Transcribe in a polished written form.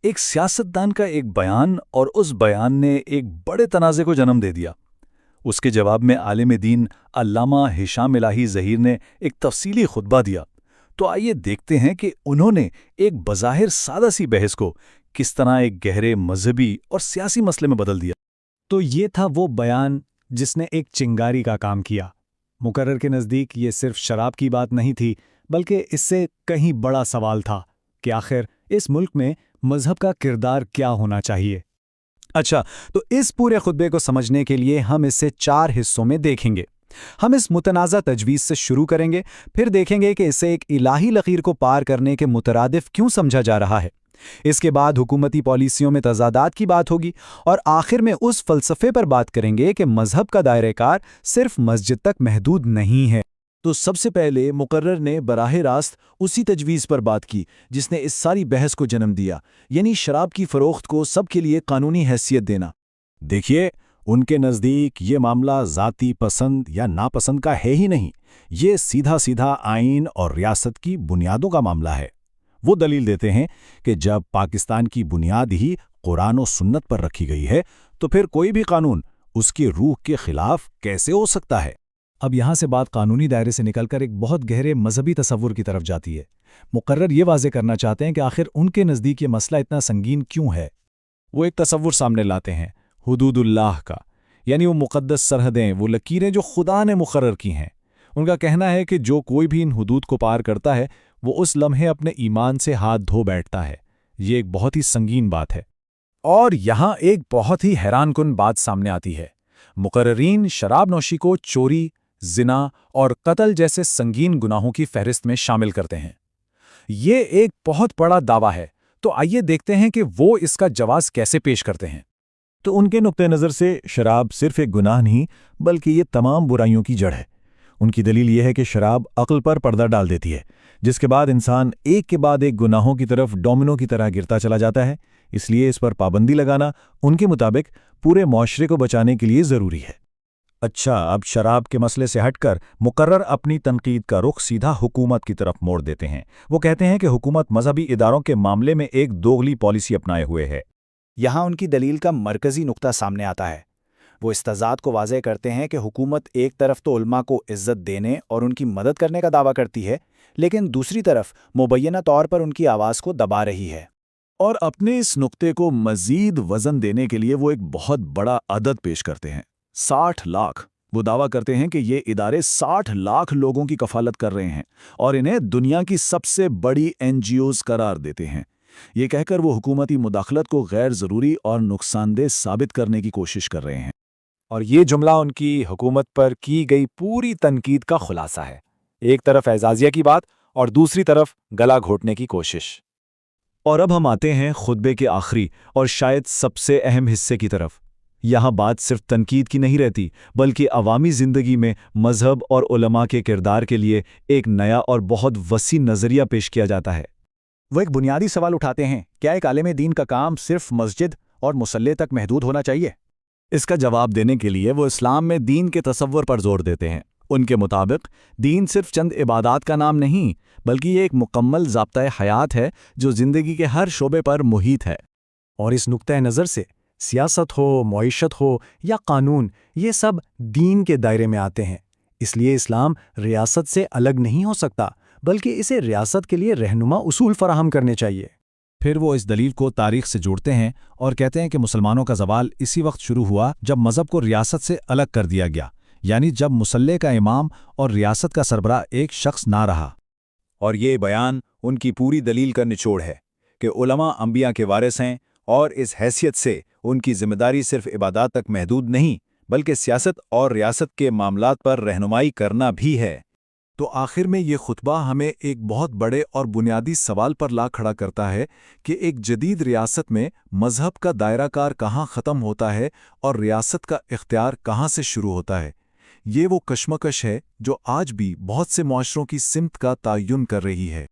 ایک سیاستدان کا ایک بیان اور اس بیان نے ایک بڑے تنازع کو جنم دے دیا۔ اس کے جواب میں عالم دین علامہ ہشام الہی ظہیر نے ایک تفصیلی خطبہ دیا۔ تو آئیے دیکھتے ہیں کہ انہوں نے ایک بظاہر سادہ سی بحث کو کس طرح ایک گہرے مذہبی اور سیاسی مسئلے میں بدل دیا۔ تو یہ تھا وہ بیان جس نے ایک چنگاری کا کام کیا۔ مقرر کے نزدیک یہ صرف شراب کی بات نہیں تھی، بلکہ اس سے کہیں بڑا سوال تھا کہ آخر اس ملک میں مذہب کا کردار کیا ہونا چاہیے۔ اچھا، تو اس پورے خطبے کو سمجھنے کے لیے ہم اسے 4 حصوں میں دیکھیں گے۔ ہم اس متنازع تجویز سے شروع کریں گے، پھر دیکھیں گے کہ اسے ایک الہی لکیر کو پار کرنے کے مترادف کیوں سمجھا جا رہا ہے۔ اس کے بعد حکومتی پالیسیوں میں تضادات کی بات ہوگی، اور آخر میں اس فلسفے پر بات کریں گے کہ مذہب کا دائرہ کار صرف مسجد تک محدود نہیں ہے۔ تو سب سے پہلے مقرر نے براہ راست اسی تجویز پر بات کی جس نے اس ساری بحث کو جنم دیا، یعنی شراب کی فروخت کو سب کے لیے قانونی حیثیت دینا۔ دیکھیے، ان کے نزدیک یہ معاملہ ذاتی پسند یا ناپسند کا ہے ہی نہیں، یہ سیدھا سیدھا آئین اور ریاست کی بنیادوں کا معاملہ ہے۔ وہ دلیل دیتے ہیں کہ جب پاکستان کی بنیاد ہی قرآن و سنت پر رکھی گئی ہے تو پھر کوئی بھی قانون اس کی روح کے خلاف کیسے ہو سکتا ہے۔ اب یہاں سے بات قانونی دائرے سے نکل کر ایک بہت گہرے مذہبی تصور کی طرف جاتی ہے۔ مقرر یہ واضح کرنا چاہتے ہیں کہ آخر ان کے نزدیک یہ مسئلہ اتنا سنگین کیوں ہے۔ وہ ایک تصور سامنے لاتے ہیں حدود اللہ کا، یعنی وہ مقدس سرحدیں، وہ لکیریں جو خدا نے مقرر کی ہیں۔ ان کا کہنا ہے کہ جو کوئی بھی ان حدود کو پار کرتا ہے وہ اس لمحے اپنے ایمان سے ہاتھ دھو بیٹھتا ہے۔ یہ ایک بہت ہی سنگین بات ہے۔ اور یہاں ایک بہت ہی حیران کن بات سامنے آتی ہے۔ مقررین شراب نوشی کو چوری، زنا اور قتل جیسے سنگین گناہوں کی فہرست میں شامل کرتے ہیں۔ یہ ایک بہت بڑا دعویٰ ہے، تو آئیے دیکھتے ہیں کہ وہ اس کا جواز کیسے پیش کرتے ہیں۔ تو ان کے نقطہ نظر سے شراب صرف ایک گناہ نہیں بلکہ یہ تمام برائیوں کی جڑ ہے۔ ان کی دلیل یہ ہے کہ شراب عقل پر پردہ ڈال دیتی ہے، جس کے بعد انسان ایک کے بعد ایک گناہوں کی طرف ڈومینو کی طرح گرتا چلا جاتا ہے۔ اس لیے اس پر پابندی لگانا ان کے مطابق پورے معاشرے کو بچانے کے لیے ضروری ہے۔ اچھا، اب شراب کے مسئلے سے ہٹ کر مقرر اپنی تنقید کا رخ سیدھا حکومت کی طرف موڑ دیتے ہیں۔ وہ کہتے ہیں کہ حکومت مذہبی اداروں کے معاملے میں ایک دوغلی پالیسی اپنائے ہوئے ہے۔ یہاں ان کی دلیل کا مرکزی نقطہ سامنے آتا ہے۔ وہ اس تضاد کو واضح کرتے ہیں کہ حکومت ایک طرف تو علماء کو عزت دینے اور ان کی مدد کرنے کا دعویٰ کرتی ہے، لیکن دوسری طرف مبینہ طور پر ان کی آواز کو دبا رہی ہے۔ اور اپنے اس نقطے کو مزید وزن دینے کے لیے وہ ایک بہت بڑا عدد پیش کرتے ہیں، 60 لاکھ۔ وہ دعویٰ کرتے ہیں کہ یہ ادارے 60 لاکھ لوگوں کی کفالت کر رہے ہیں اور انہیں دنیا کی سب سے بڑی NGOs قرار دیتے ہیں۔ یہ کہہ کر وہ حکومتی مداخلت کو غیر ضروری اور نقصان دہ ثابت کرنے کی کوشش کر رہے ہیں۔ اور یہ جملہ ان کی حکومت پر کی گئی پوری تنقید کا خلاصہ ہے۔ ایک طرف اعزازیہ کی بات اور دوسری طرف گلا گھوٹنے کی کوشش۔ اور اب ہم آتے ہیں خطبے کے آخری اور شاید سب سے اہم حصے کی طرف۔ یہاں بات صرف تنقید کی نہیں رہتی، بلکہ عوامی زندگی میں مذہب اور علماء کے کردار کے لیے ایک نیا اور بہت وسیع نظریہ پیش کیا جاتا ہے۔ وہ ایک بنیادی سوال اٹھاتے ہیں، کیا ایک عالم دین کا کام صرف مسجد اور مصلی تک محدود ہونا چاہیے؟ اس کا جواب دینے کے لیے وہ اسلام میں دین کے تصور پر زور دیتے ہیں۔ ان کے مطابق دین صرف چند عبادات کا نام نہیں، بلکہ یہ ایک مکمل ضابطۂ حیات ہے جو زندگی کے ہر شعبے پر محیط ہے۔ اور اس نقطۂ نظر سے سیاست ہو، معیشت ہو یا قانون، یہ سب دین کے دائرے میں آتے ہیں۔ اس لیے اسلام ریاست سے الگ نہیں ہو سکتا، بلکہ اسے ریاست کے لیے رہنما اصول فراہم کرنے چاہیے۔ پھر وہ اس دلیل کو تاریخ سے جوڑتے ہیں اور کہتے ہیں کہ مسلمانوں کا زوال اسی وقت شروع ہوا جب مذہب کو ریاست سے الگ کر دیا گیا، یعنی جب مصلی کا امام اور ریاست کا سربراہ ایک شخص نہ رہا۔ اور یہ بیان ان کی پوری دلیل کا نچوڑ ہے کہ علماء انبیاء کے وارث ہیں، اور اس حیثیت سے ان کی ذمہ داری صرف عبادات تک محدود نہیں بلکہ سیاست اور ریاست کے معاملات پر رہنمائی کرنا بھی ہے۔ تو آخر میں یہ خطبہ ہمیں ایک بہت بڑے اور بنیادی سوال پر لا کھڑا کرتا ہے کہ ایک جدید ریاست میں مذہب کا دائرہ کار کہاں ختم ہوتا ہے اور ریاست کا اختیار کہاں سے شروع ہوتا ہے۔ یہ وہ کشمکش ہے جو آج بھی بہت سے معاشروں کی سمت کا تعین کر رہی ہے۔